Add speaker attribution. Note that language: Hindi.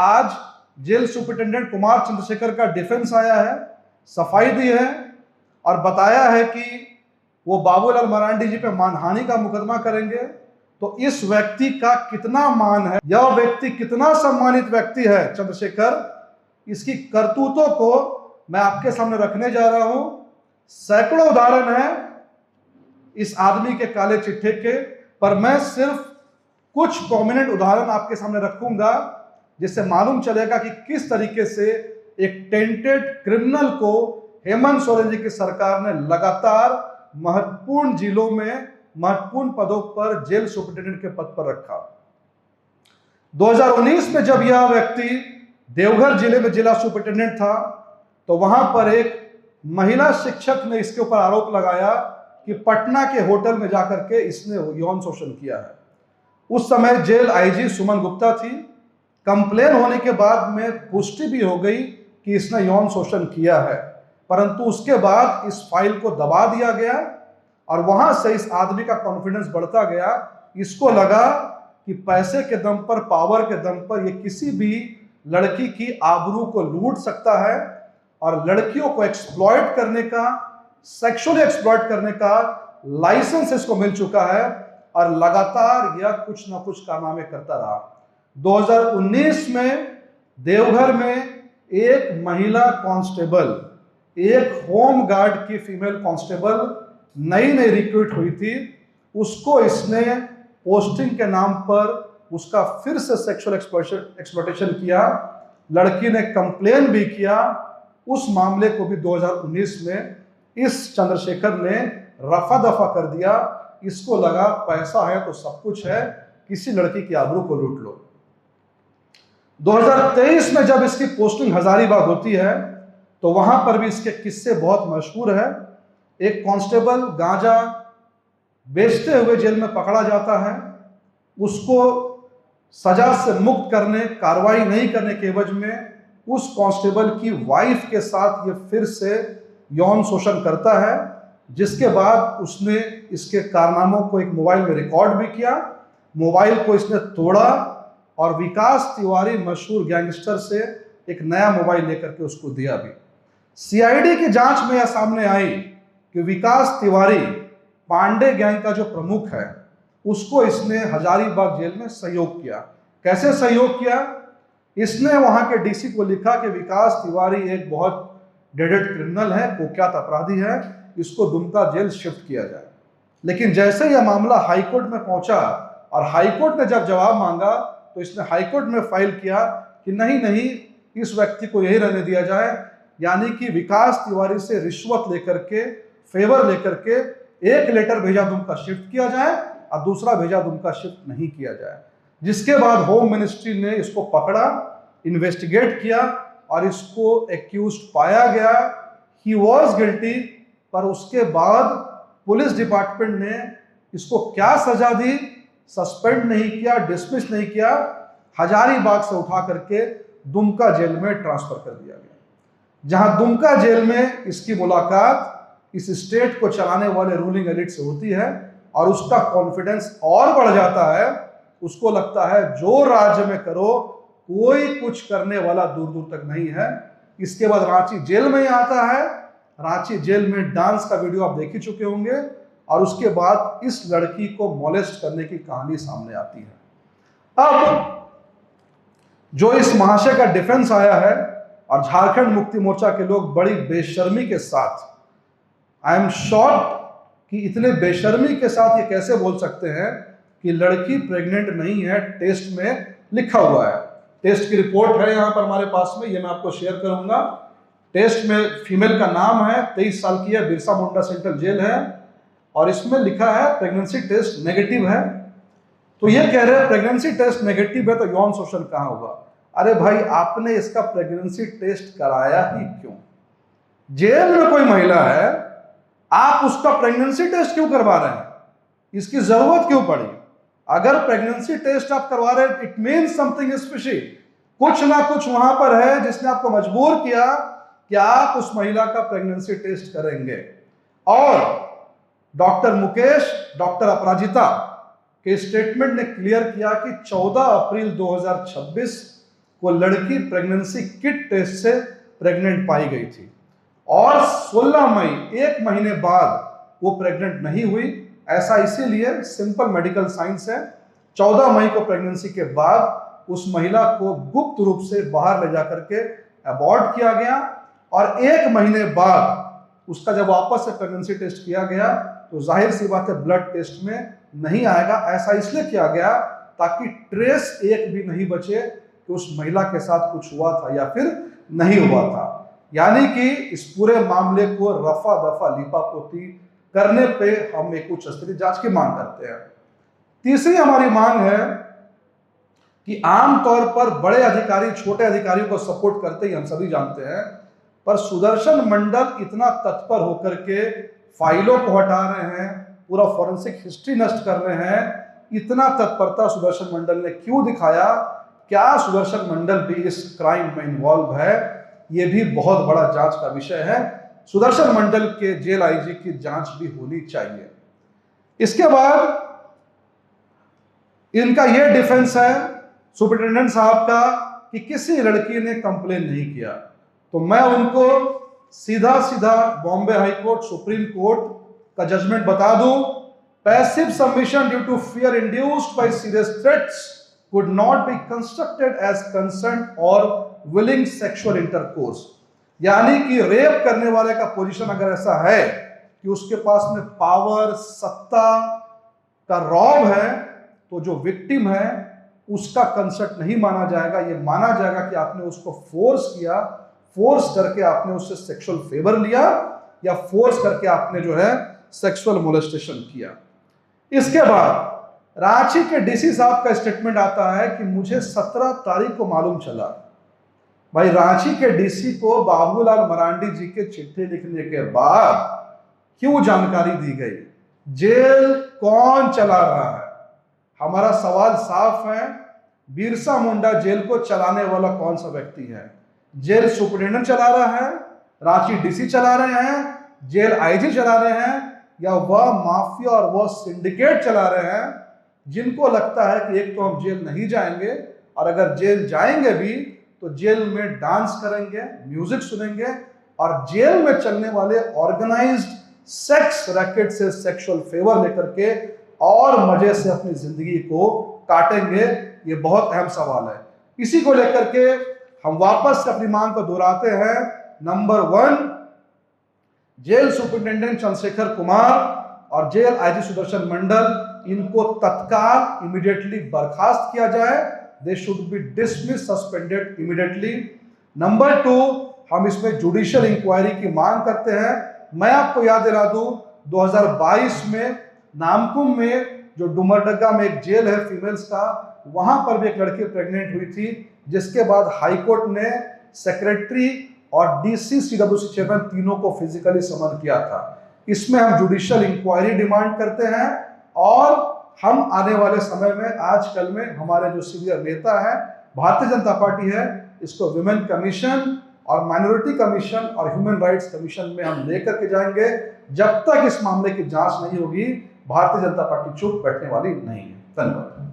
Speaker 1: आज जेल सुपरिटेंडेंट कुमार चंद्रशेखर का डिफेंस आया है, सफाई दी है और बताया है कि वो बाबूलाल मरांडी जी पे मानहानि का मुकदमा करेंगे। तो इस व्यक्ति का कितना मान है, यह व्यक्ति कितना सम्मानित व्यक्ति है चंद्रशेखर, इसकी करतूतों को मैं आपके सामने रखने जा रहा हूं। सैकड़ों उदाहरण है इस आदमी के काले चिट्ठे के, पर मैं सिर्फ कुछ प्रोमिनेंट उदाहरण आपके सामने रखूंगा जिससे मालूम चलेगा कि किस तरीके से एक टेंटेड क्रिमिनल को हेमंत सोरेन जी की सरकार ने लगातार महत्वपूर्ण जिलों में महत्वपूर्ण पदों पर जेल सुपरिटेंडेंट के पद पर रखा। 2019 में जब यह व्यक्ति देवघर जिले में जिला सुपरिटेंडेंट था तो वहां पर एक महिला शिक्षक ने इसके ऊपर आरोप लगाया कि पटना के होटल में जाकर के इसने यौन शोषण किया है। उस समय जेल आईजी सुमन गुप्ता थी। कंप्लेन होने के बाद में पुष्टि भी हो गई कि इसने यौन शोषण किया है, परंतु उसके बाद इस फाइल को दबा दिया गया और वहां से इस आदमी का कॉन्फिडेंस बढ़ता गया। इसको लगा कि पैसे के दम पर, पावर के दम पर ये किसी भी लड़की की आबरू को लूट सकता है और लड़कियों को एक्सप्लॉइट करने का, सेक्सुअली एक्सप्लॉइट करने का लाइसेंस इसको मिल चुका है और लगातार यह कुछ ना कुछ कारनामे करता रहा। 2019 में देवघर में एक महिला कांस्टेबल, एक होम गार्ड की फीमेल कांस्टेबल नई रिक्रूट हुई थी, उसको इसने पोस्टिंग के नाम पर उसका फिर से सेक्सुअल एक्सप्लॉयटेशन किया। लड़की ने कंप्लेन भी किया। उस मामले को भी 2019 में इस चंद्रशेखर ने रफा दफा कर दिया। इसको लगा पैसा है तो सब कुछ है, किसी लड़की की आबरू को लूट लो। 2023 में जब इसकी पोस्टिंग हजारीबाग होती है तो वहां पर भी इसके किस्से बहुत मशहूर है। एक कांस्टेबल गांजा बेचते हुए जेल में पकड़ा जाता है। उसको सजा से मुक्त करने, कार्रवाई नहीं करने के एवज में उस कांस्टेबल की वाइफ के साथ ये फिर से यौन शोषण करता है, जिसके बाद उसने इसके कारनामों को एक मोबाइल में रिकॉर्ड भी किया। मोबाइल को इसने तोड़ा और विकास तिवारी मशहूर गैंगस्टर से एक नया मोबाइल लेकर के उसको दिया भी। सीआईडी की जांच में यह सामने आई कि विकास तिवारी पांडे गैंग का जो प्रमुख है उसको इसने हजारीबाग जेल में सहयोग किया। कैसे सहयोग किया? इसने वहां के डीसी को लिखा कि विकास तिवारी एक बहुत डेडेड क्रिमिनल है, कुख्यात अपराधी है, इसको दुमका जेल शिफ्ट किया जाए। लेकिन जैसे यह मामला हाईकोर्ट में पहुंचा और हाईकोर्ट ने जब जवाब मांगा तो इसने हाईकोर्ट में फाइल किया कि नहीं, इस व्यक्ति को यही रहने दिया जाए, यानी कि विकास तिवारी से रिश्वत लेकर के, फेवर लेकर के एक लेटर भेजा दुमका शिफ्ट किया जाए और दूसरा भेजा दुमका शिफ्ट नहीं किया जाए। जिसके बाद होम मिनिस्ट्री ने इसको पकड़ा, इन्वेस्टिगेट किया और इसको एक्यूज्ड पाया गया। He was guilty. पर उसके बाद पुलिस डिपार्टमेंट ने इसको क्या सजा दी? सस्पेंड नहीं किया, डिसमिस नहीं किया, हजारीबाग से उठा करके दुमका जेल में ट्रांसफर कर दिया गया, जहां दुमका जेल में इसकी मुलाकात इस स्टेट को चलाने वाले रूलिंग एलिट से होती है और उसका कॉन्फिडेंस और बढ़ जाता है। उसको लगता है जो राज्य में करो कोई कुछ करने वाला दूर दूर तक नहीं है। इसके बाद रांची जेल में ही आता है। रांची जेल में डांस का वीडियो आप देख ही चुके होंगे और उसके बाद इस लड़की को मोलेस्ट करने की कहानी सामने आती है। अब जो इस महाशय का डिफेंस आया है और झारखंड मुक्ति मोर्चा के लोग बड़ी बेशर्मी के साथ, आई एम शॉक्ड कि इतने बेशर्मी के साथ ये कैसे बोल सकते हैं कि लड़की प्रेग्नेंट नहीं है। टेस्ट में लिखा हुआ है, टेस्ट की रिपोर्ट है यहाँ पर हमारे पास में, ये मैं आपको शेयर करूंगा। टेस्ट में फीमेल का नाम है, 23 साल की है, बिरसा मुंडा सेंट्रल जेल है और इसमें लिखा है प्रेगनेंसी टेस्ट नेगेटिव है। तो ये कह रहे हैं प्रेगनेंसी टेस्ट नेगेटिव है तो यौन शोषण कहाँ होगा? अरे भाई, आपने इसका प्रेगनेंसी टेस्ट कराया ही क्यों? जेल में कोई महिला है, आप उसका प्रेगनेंसी टेस्ट क्यों करवा रहे हैं? इसकी जरूरत क्यों पड़ी? अगर प्रेगनेंसी टेस्ट आप करवा रहे हैं, इट मीन्स समथिंग स्पेशल, कुछ ना कुछ वहां पर है जिसने आपको मजबूर किया कि आप उस महिला का प्रेगनेंसी टेस्ट करेंगे। और डॉक्टर मुकेश, डॉक्टर अपराजिता के स्टेटमेंट ने क्लियर किया कि 14 अप्रैल 2026 वो लड़की प्रेगनेंसी किट टेस्ट से प्रेग्नेंट पाई गई थी और 16 मई, एक महीने बाद वो प्रेग्नेंट नहीं हुई। ऐसा इसीलिए, सिंपल मेडिकल साइंस है, 14 मई को प्रेगनेंसी के बाद उस महिला को गुप्त रूप से बाहर ले जाकर के अबॉर्ट किया गया और एक महीने बाद उसका जब वापस से प्रेगनेंसी टेस्ट किया गया तो जाहिर सी बात है ब्लड टेस्ट में नहीं आएगा। ऐसा इसलिए किया गया ताकि ट्रेस एक भी नहीं बचे कि उस महिला के साथ कुछ हुआ था या फिर नहीं हुआ था। यानी कि इस पूरे मामले को रफा दफा लिपापोती करने पे हम एक उच्च स्तरीय जांच की मांग करते हैं। तीसरी हमारी मांग है कि आमतौर पर बड़े अधिकारी छोटे अधिकारियों को सपोर्ट करते ही हम सभी जानते हैं, पर सुदर्शन मंडल इतना तत्पर होकर के फाइलों को हटा रहे हैं, पूरा फॉरेंसिक हिस्ट्री नष्ट कर रहे हैं, इतना तत्परता सुदर्शन मंडल ने क्यों दिखाया? क्या सुदर्शन मंडल भी इस क्राइम में इन्वॉल्व है? ये भी बहुत बड़ा जांच का विषय है। सुदर्शन मंडल के जेल आईजी की जांच भी होनी चाहिए। इसके बाद इनका यह डिफेंस है सुपरिटेंडेंट साहब का कि किसी लड़की ने कंप्लेन नहीं किया, तो मैं उनको सीधा सीधा Bombay high court, supreme court का जजमेंट बता दूं। Passive submission due to fear induced by serious threats could not be constructed as consent or willing sexual intercourse। यानी कि रेप करने वाले का पोजीशन अगर ऐसा है कि उसके पास में पावर, सत्ता का रौब है, तो जो विक्टिम है उसका कंसेंट नहीं माना जाएगा। ये माना जाएगा कि आपने उसको फोर्स किया, फोर्स करके आपने उससे सेक्सुअल फेवर लिया या फोर्स करके आपने जो है सेक्सुअल मोलेस्टेशन किया। इसके बाद रांची के डीसी साहब का स्टेटमेंट आता है कि मुझे 17 तारीख को मालूम चला। भाई, रांची के डीसी को बाबूलाल मरांडी जी के चिट्ठी लिखने के बाद क्यों जानकारी दी गई? जेल कौन चला रहा है? हमारा सवाल साफ है, बिरसा मुंडा जेल को चलाने वाला कौन सा व्यक्ति है? जेल सुपरिटेंडेंट चला रहा है, रांची डीसी चला रहे हैं, जेल आईजी चला रहे हैं, या वह माफिया और वह सिंडिकेट चला रहे हैं जिनको लगता है कि एक तो हम जेल नहीं जाएंगे और अगर जेल जाएंगे भी तो जेल में डांस करेंगे, म्यूजिक सुनेंगे और जेल में चलने वाले ऑर्गेनाइज्ड सेक्स रैकेट से सेक्सुअल फेवर लेकर के और मजे से अपनी जिंदगी को काटेंगे। ये बहुत अहम सवाल है। इसी को लेकर के हम वापस से अपनी मांग को दोहराते हैं। Number 1, jail superintendent Chandrashekhar Kumar और जेल आईजी सुदर्शन मंडल, इनको तत्काल इमीडिएटली बर्खास्त किया जाए। They should be dismiss, suspended immediately. Number 2, हम इसमें जुडिशियल इंक्वायरी की मांग करते हैं। मैं आपको याद दिला दूं, 2022 में नामकुम में जो डुमरडग्गा में एक जेल है फीमेल्स का, वहां पर भी एक लड़की प्रेग्नेंट हुई थी, जिसके बाद हाईकोर्ट ने सेक्रेटरी और डीसी सीडब्ल्यूसी चेयरमैन तीनों को फिजिकली समन किया था। इसमें हम जुडिशियल इंक्वायरी डिमांड करते हैं और हम आने वाले समय में, आजकल में हमारे जो सीनियर नेता है भारतीय जनता पार्टी है, इसको विमेन कमीशन और माइनॉरिटी कमीशन और ह्यूमन राइट्स कमीशन में हम लेकर के जाएंगे। जब तक इस मामले की जांच नहीं होगी, भारतीय जनता पार्टी चुप बैठने वाली नहीं है। धन्यवाद।